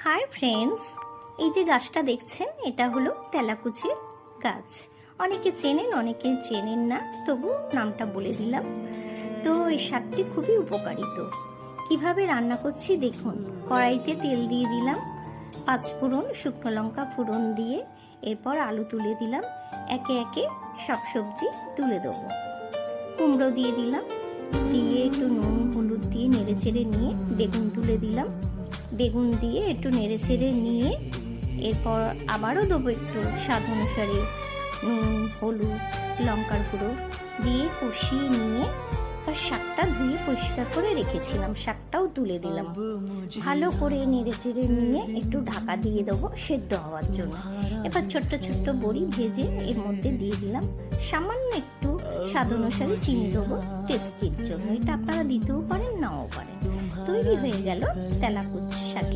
Hi friends, এই যে গাছটা দেখছেন এটা হলো তেলাকুচির গাছ। অনেকে চেনেন, অনেকে চেনেন না, তবু নামটা বলে দিলাম। তো এই শাকটি খুবই উপকারী। তো কিভাবে রান্না করছি দেখুন। কড়াইতে তেল দিয়ে দিলাম, 5 ফোড়ন, শুকনো লঙ্কা ফোড়ন দিয়ে এরপর আলু তুলে দিলাম। একে একে সব সবজি তুলে দেবো। কুমড়ো দিয়ে দিলাম, দিয়ে একটু নুন হলুদ দিয়ে নেড়ে চেড়ে নিয়ে বেগুন তুলে দিলাম। বেগুন দিয়ে একটু নেড়ে চেড়ে নিয়ে এরপর আবারও দেবো একটু স্বাদ অনুসারে নুন হলুদ লঙ্কার গুঁড়ো দিয়ে কষিয়ে নিয়ে আর শাকটা ধুয়ে পরিষ্কার করে রেখেছিলাম, শাকটাও তুলে দিলাম। ভালো করে নেড়ে চেড়ে নিয়ে একটু ঢাকা দিয়ে দেবো সেদ্ধ হওয়ার জন্য। এবার ছোট্ট ছোট্ট বড়ি ভেজে এর মধ্যে দিয়ে দিলাম। সামান্য একটু স্বাদ অনুসারে চিনি দেবো টেস্টির জন্য। এটা আপনারা দিতেও পারেন নাও পারেন। তৈরি হয়ে গেল তেলাকুচ শাকের